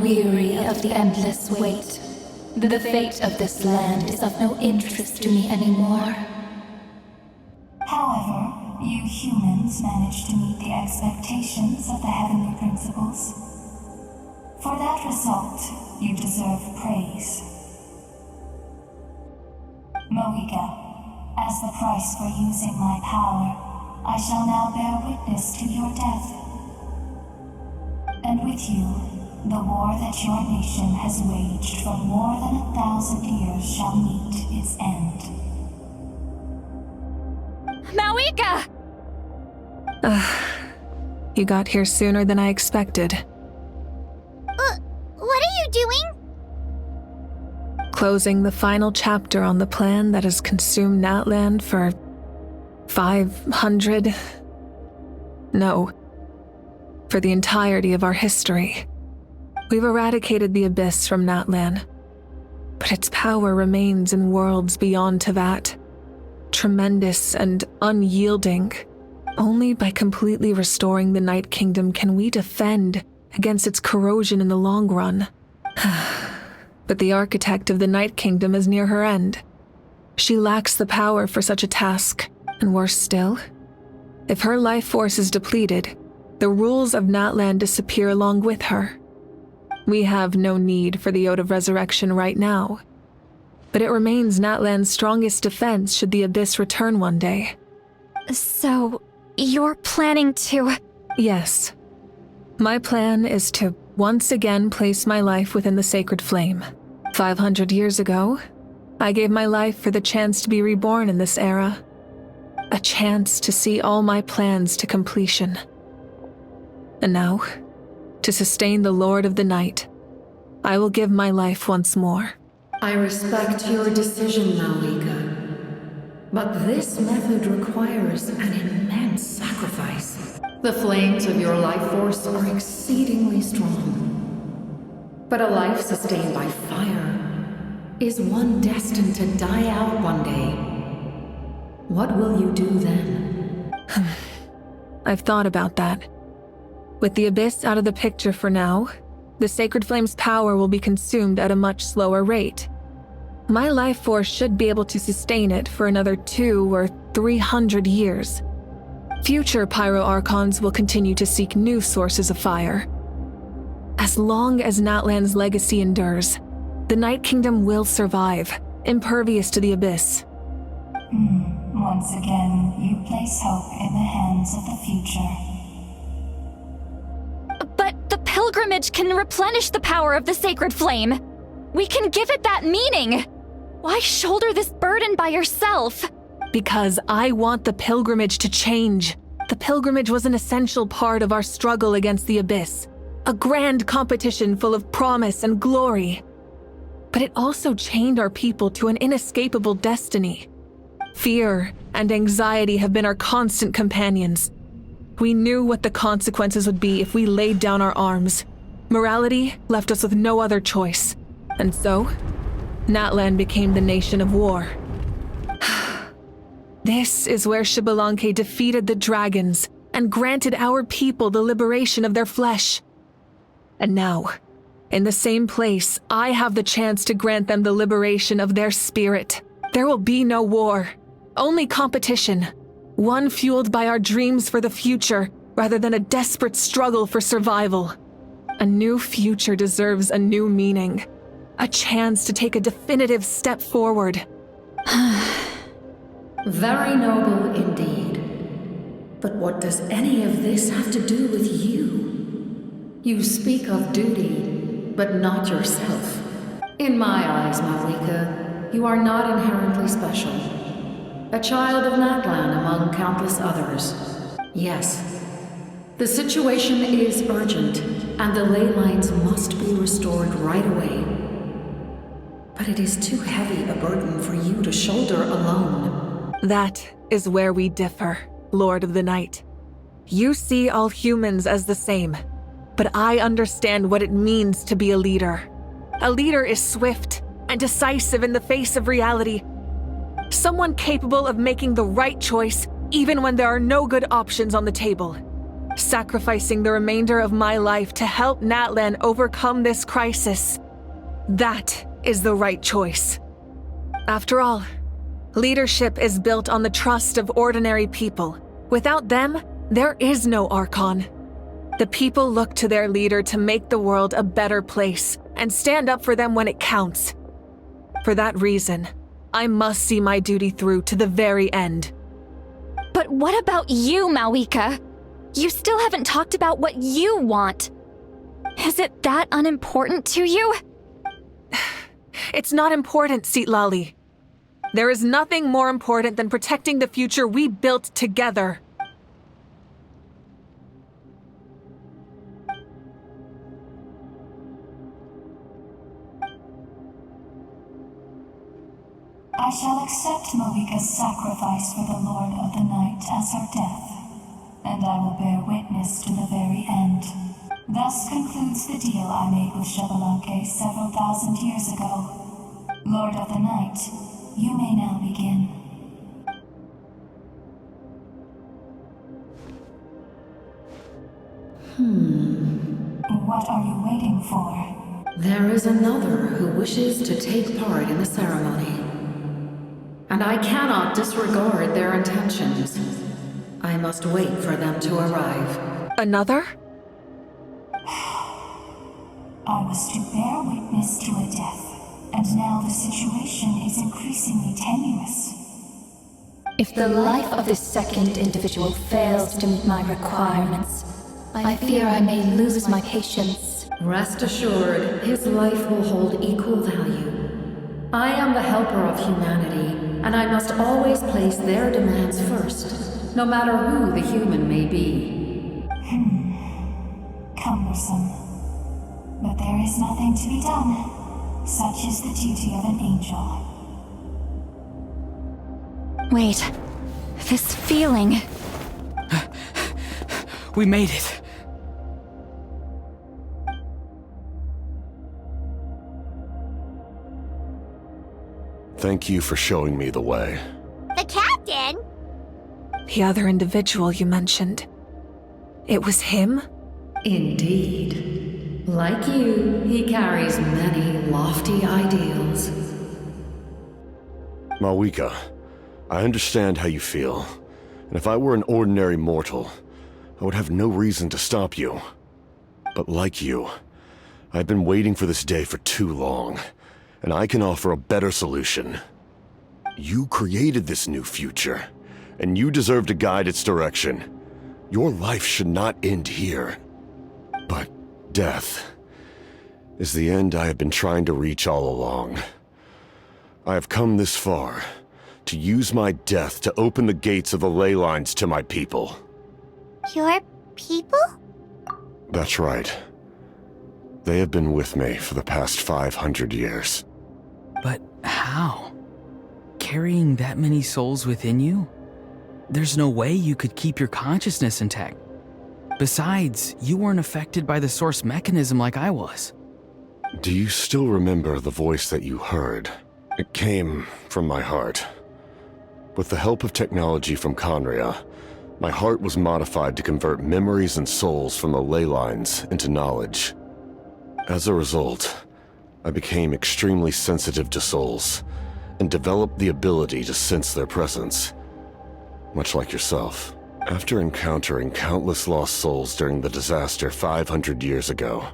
weary of the endless wait. The fate of this land is of no interest to me anymore. However, you humans managed to meet the expectations of the heavenly principles. For that result, you deserve praise. Mavuika, as the price for using my power, I shall now bear witness to your death. And with you, the war that your nation has waged for more than 1,000 years shall meet its end. Mavuika! You got here sooner than I expected. What are you doing? Closing the final chapter on the plan that has consumed Natlan for 500... No. For the entirety of our history. We've eradicated the Abyss from Natlan, but its power remains in worlds beyond Teyvat. Tremendous and unyielding. Only by completely restoring the Night Kingdom can we defend against its corrosion in the long run. But the architect of the Night Kingdom is near her end. She lacks the power for such a task, and worse still, if her life force is depleted, the rules of Natlan disappear along with her. We have no need for the Ode of Resurrection right now, but it remains Natlan's strongest defense should the Abyss return one day. So, you're planning to... Yes. My plan is to once again place my life within the sacred flame. 500 years ago, I gave my life for the chance to be reborn in this era. A chance to see all my plans to completion. And now, to sustain the Lord of the Night, I will give my life once more. I respect your decision, Mavuika. But this method requires an immense sacrifice. The flames of your life force are exceedingly strong. But a life sustained by fire is one destined to die out one day. What will you do then? I've thought about that. With the Abyss out of the picture for now, the Sacred Flame's power will be consumed at a much slower rate. My life force should be able to sustain it for another 200 or 300 years. Future pyro archons will continue to seek new sources of fire. As long as Natlan's legacy endures, the Night Kingdom will survive, impervious to the Abyss. Once again, you place hope in the hands of the future. But the pilgrimage can replenish the power of the sacred flame. We can give it that meaning. Why shoulder this burden by yourself? Because I want the pilgrimage to change. The pilgrimage was an essential part of our struggle against the Abyss. A grand competition full of promise and glory. But it also chained our people to an inescapable destiny. Fear and anxiety have been our constant companions. We knew what the consequences would be if we laid down our arms. Morality left us with no other choice. And so, Natlan became the nation of war. This is where Xbalanque defeated the dragons and granted our people the liberation of their flesh. And now, in the same place, I have the chance to grant them the liberation of their spirit. There will be no war, only competition. One fueled by our dreams for the future, rather than a desperate struggle for survival. A new future deserves a new meaning. A chance to take a definitive step forward. Very noble indeed. But what does any of this have to do with you? You speak of duty, but not yourself. In my eyes, Mavuika, you are not inherently special. A child of Natlan among countless others. Yes, the situation is urgent, and the ley lines must be restored right away. But it is too heavy a burden for you to shoulder alone. That is where we differ, Lord of the Night. You see all humans as the same, but I understand what it means to be a leader. A leader is swift and decisive in the face of reality. Someone capable of making the right choice even when there are no good options on the table. sacrificing the remainder of my life to help Natlan overcome this crisis. That is the right choice. After all, leadership is built on the trust of ordinary people. Without them, there is no archon. The people look to their leader to make the world a better place and stand up for them when it counts. For that reason, I must see my duty through to the very end. But what about you, Mavuika? You still haven't talked about what you want. Is it that unimportant to you? It's not important, Citlali. There is nothing more important than protecting the future we built together. I shall accept Mavuika's sacrifice for the Lord of the Night as her death, and I will bear witness to the very end. Thus concludes the deal I made with Xbalanque several thousand years ago. Lord of the Night, you may now begin. What are you waiting for? There is another who wishes to take part in the ceremony. And I cannot disregard their intentions. I must wait for them to arrive. Another? I was to bear witness to a death, and now the situation is increasingly tenuous. If the life of this second individual fails to meet my requirements, I fear I may lose my patience. Rest assured, his life will hold equal value. I am the helper of humanity, and I must always place their demands first, no matter who the human may be. Cumbersome. But there is nothing to be done. Such is the duty of an angel. Wait, this feeling. We made it. Thank you for showing me the way. The captain? The other individual you mentioned. It was him? Indeed. Like you, he carries many lofty ideals. Mavuika, I understand how you feel, and if I were an ordinary mortal, I would have no reason to stop you. But like you, I've been waiting for this day for too long, and I can offer a better solution. You created this new future, and you deserve to guide its direction. Your life should not end here. But death is the end I have been trying to reach all along. I have come this far to use my death to open the gates of the ley lines to my people. Your people? That's right. They have been with me for the past 500 years. But how? Carrying that many souls within you? There's no way you could keep your consciousness intact. Besides, you weren't affected by the source mechanism like I was. Do you still remember the voice that you heard? It came from my heart. With the help of technology from Conria, my heart was modified to convert memories and souls from the ley lines into knowledge. As a result, I became extremely sensitive to souls, and developed the ability to sense their presence. Much like yourself. After encountering countless lost souls during the disaster 500 years ago,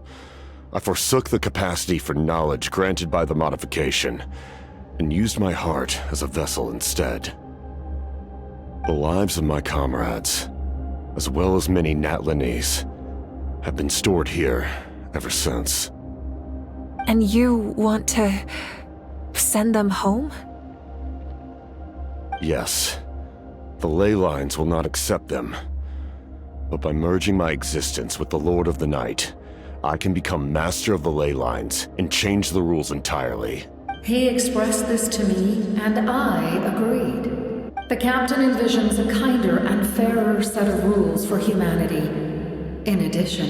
I forsook the capacity for knowledge granted by the modification, and used my heart as a vessel instead. The lives of my comrades, as well as many Natlanese, have been stored here ever since. And you want to send them home? Yes. The ley lines will not accept them. But by merging my existence with the Lord of the Night, I can become master of the ley lines and change the rules entirely. He expressed this to me, and I agreed. The captain envisions a kinder and fairer set of rules for humanity. In addition,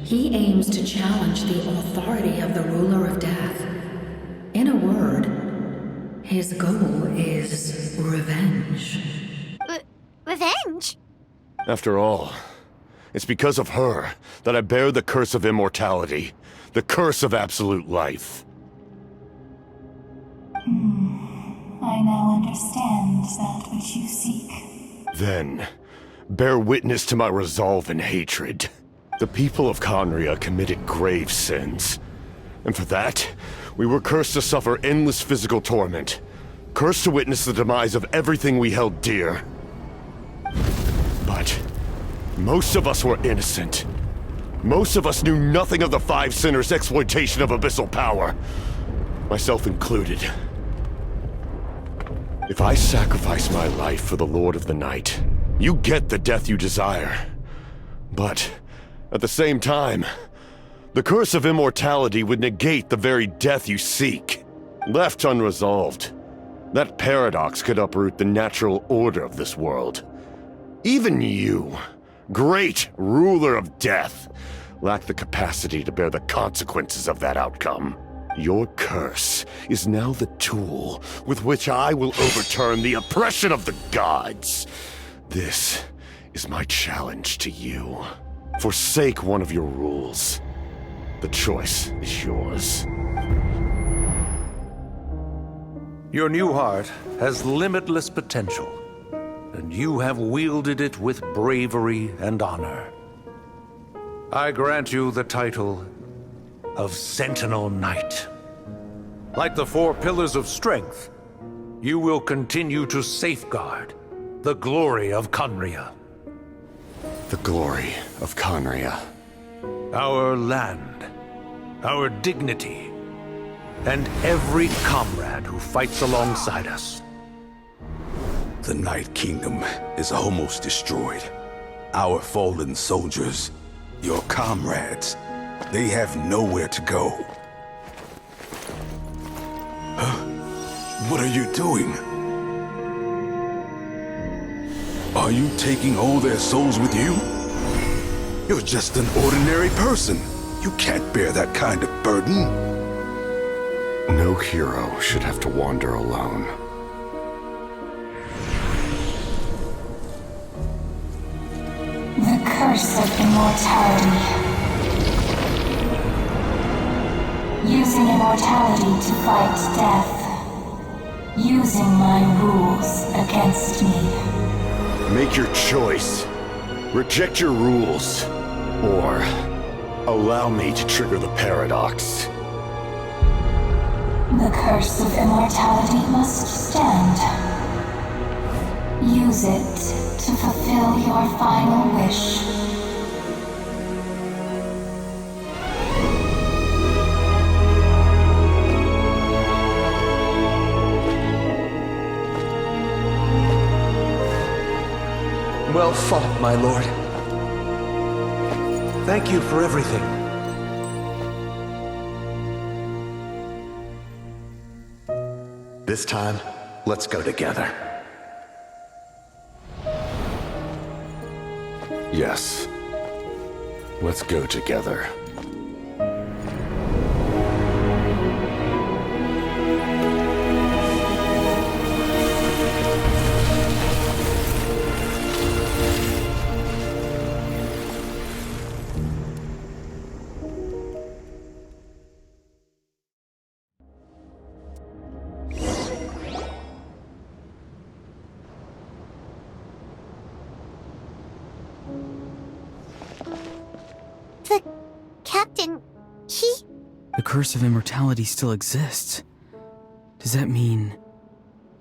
he aims to challenge the authority of the ruler of death. In a word, his goal is revenge. Revenge? After all, It's because of her that I bear the curse of immortality, the curse of absolute life. I now understand that which you seek. Then, bear witness to my resolve and hatred. The people of Conria committed grave sins. And for that, we were cursed to suffer endless physical torment. Cursed to witness the demise of everything we held dear. But most of us were innocent. Most of us knew nothing of the Five Sinners' exploitation of abyssal power. Myself included. If I sacrifice my life for the Lord of the Night, you get the death you desire. But, at the same time, the curse of immortality would negate the very death you seek. Left unresolved, that paradox could uproot the natural order of this world. Even you, great ruler of death, lack the capacity to bear the consequences of that outcome. Your curse is now the tool with which I will overturn the oppression of the gods. This is my challenge to you. Forsake one of your rules. The choice is yours. Your new heart has limitless potential, and you have wielded it with bravery and honor. I grant you the title of Sentinel Knight. Like the four pillars of strength, you will continue to safeguard the glory of Conria. The glory of Conria. Our land, our dignity, and every comrade who fights alongside us. The Night Kingdom is almost destroyed. Our fallen soldiers, your comrades, they have nowhere to go. What are you doing? Are you taking all their souls with you? You're just an ordinary person. You can't bear that kind of burden. No hero should have to wander alone. The curse of immortality. Using immortality to fight death. Using my rules against me. Make your choice. Reject your rules. Or allow me to trigger the paradox. The curse of immortality must stand. Use it to fulfill your final wish. Well fought, my lord. Thank you for everything. This time, let's go together. Yes. Let's go together. The captain, The curse of immortality still exists. Does that mean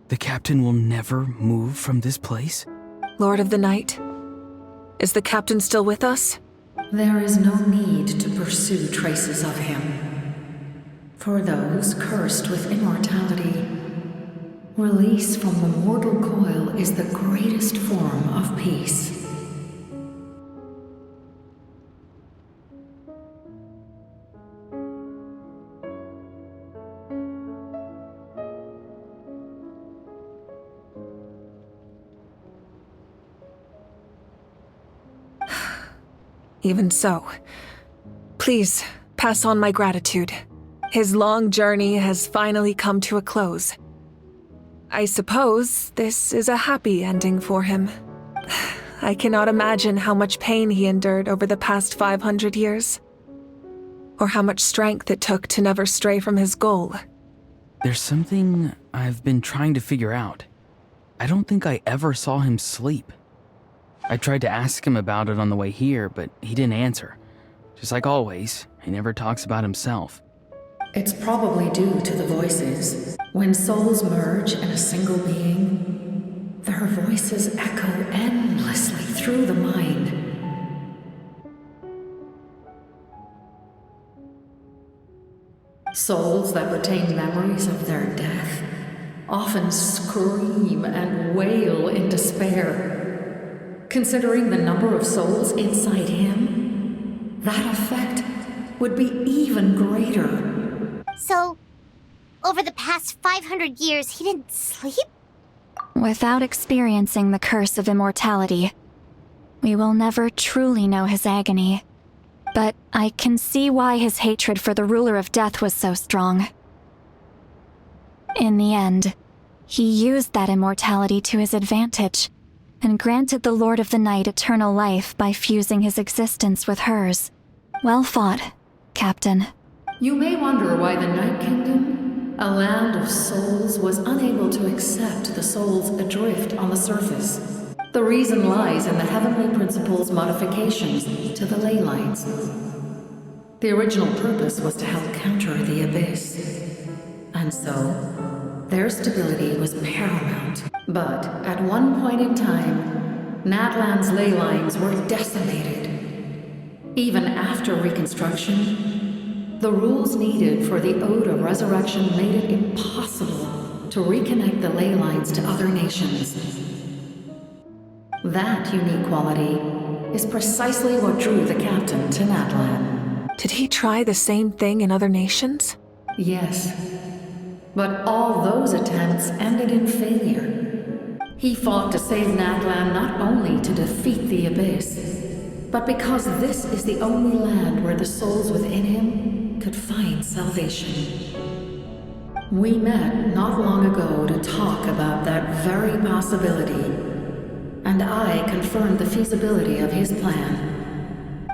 the captain will never move from this place? Lord of the Night, is the captain still with us? There is no need to pursue traces of him. For those cursed with immortality, release from the mortal coil is the greatest form of peace. Even so, please pass on my gratitude. His long journey has finally come to a close. I suppose this is a happy ending for him. I cannot imagine how much pain he endured over the past 500 years, or how much strength it took to never stray from his goal. There's something I've been trying to figure out. I don't think I ever saw him sleep. I tried to ask him about it on the way here, but he didn't answer. Just like always, he never talks about himself. It's probably due to the voices. When souls merge in a single being, their voices echo endlessly through the mind. Souls that retain memories of their death often scream and wail in despair. Considering the number of souls inside him, that effect would be even greater. So, over the past 500 years, he didn't sleep? Without experiencing the curse of immortality, we will never truly know his agony. But I can see why his hatred for the ruler of death was so strong. In the end, he used that immortality to his advantage, and granted the Lord of the Night eternal life by fusing his existence with hers. Well fought, Captain. You may wonder why the Night Kingdom, a land of souls, was unable to accept the souls adrift on the surface. The reason lies in the Heavenly Principle's modifications to the ley lines. The original purpose was to help counter the Abyss, and so their stability was paramount. But at one point in time, Natlan's ley lines were decimated. Even after reconstruction, the rules needed for the Ode of Resurrection made it impossible to reconnect the ley lines to other nations. That unique quality is precisely what drew the captain to Natlan. Did he try the same thing in other nations? Yes, but all those attempts ended in failure. He fought to save Natlan not only to defeat the Abyss, but because this is the only land where the souls within him could find salvation. We met not long ago to talk about that very possibility, and I confirmed the feasibility of his plan.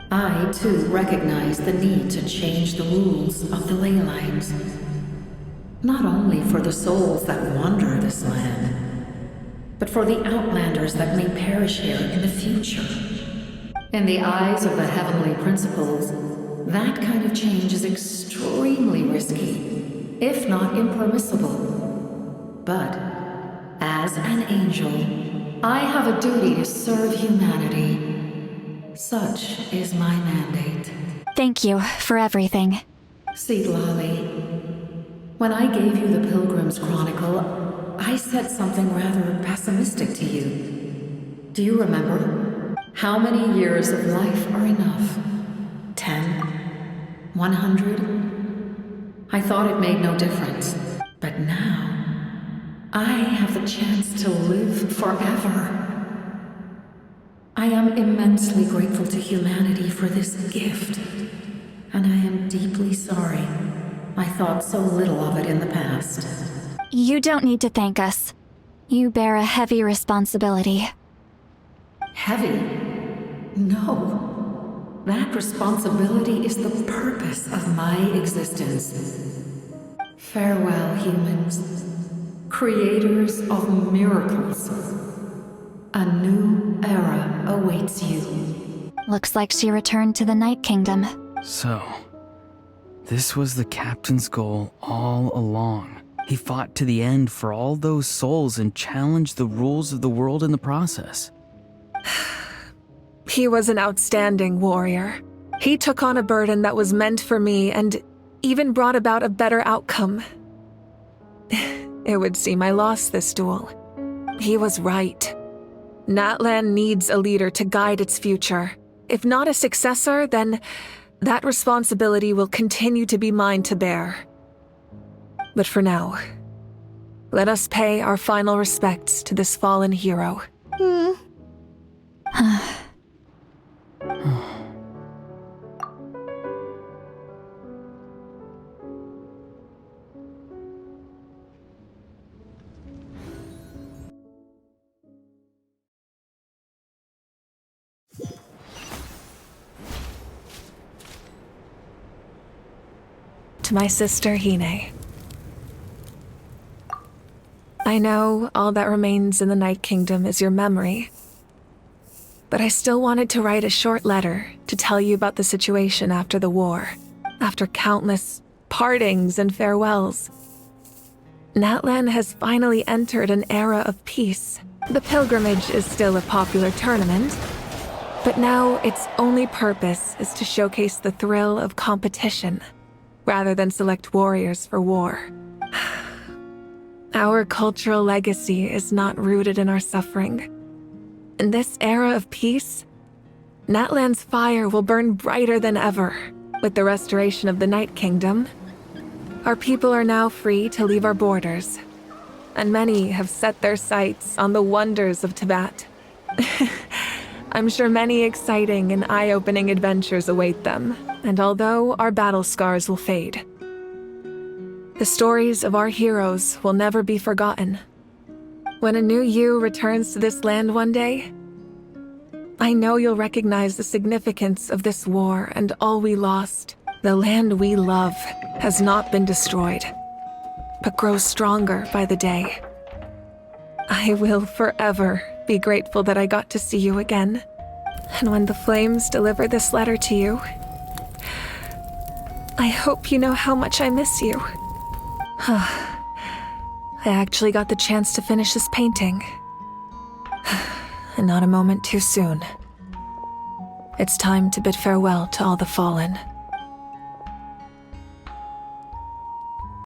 I, too, recognized the need to change the rules of the ley lines. Not only for the souls that wander this land, but for the outlanders that may perish here in the future. In the eyes of the Heavenly Principles, that kind of change is extremely risky, if not impermissible. But, as an angel, I have a duty to serve humanity. Such is my mandate. Thank you for everything. Seedlolly, when I gave you the Pilgrim's Chronicle, I said something rather pessimistic to you. Do you remember? How many years of life are enough? 10? 100? I thought it made no difference. But now, I have the chance to live forever. I am immensely grateful to humanity for this gift, and I am deeply sorry I thought so little of it in the past. You don't need to thank us. You bear a heavy responsibility. Heavy? No. That responsibility is the purpose of my existence. Farewell, humans. Creators of miracles. A new era awaits you. Looks like she returned to the Night Kingdom. So, this was the captain's goal all along. He fought to the end for all those souls and challenged the rules of the world in the process. He was an outstanding warrior. He took on a burden that was meant for me and even brought about a better outcome. It would seem I lost this duel. He was right. Natlan needs a leader to guide its future. If not a successor, then that responsibility will continue to be mine to bear. But for now, let us pay our final respects to this fallen hero. to my sister Hine. I know all that remains in the Night Kingdom is your memory, but I still wanted to write a short letter to tell you about the situation after the war, after countless partings and farewells. Natlan has finally entered an era of peace. The pilgrimage is still a popular tournament, but now its only purpose is to showcase the thrill of competition, rather than select warriors for war. Our cultural legacy is not rooted in our suffering. In this era of peace, Natlan's fire will burn brighter than ever. With the restoration of the Night Kingdom, our people are now free to leave our borders, and many have set their sights on the wonders of Tibet. I'm sure many exciting and eye-opening adventures await them, and although our battle scars will fade, the stories of our heroes will never be forgotten. When a new you returns to this land one day, I know you'll recognize the significance of this war and all we lost. The land we love has not been destroyed, but grows stronger by the day. I will forever be grateful that I got to see you again. And when the flames deliver this letter to you, I hope you know how much I miss you. I actually got the chance to finish this painting. And not a moment too soon. It's time to bid farewell to all the fallen.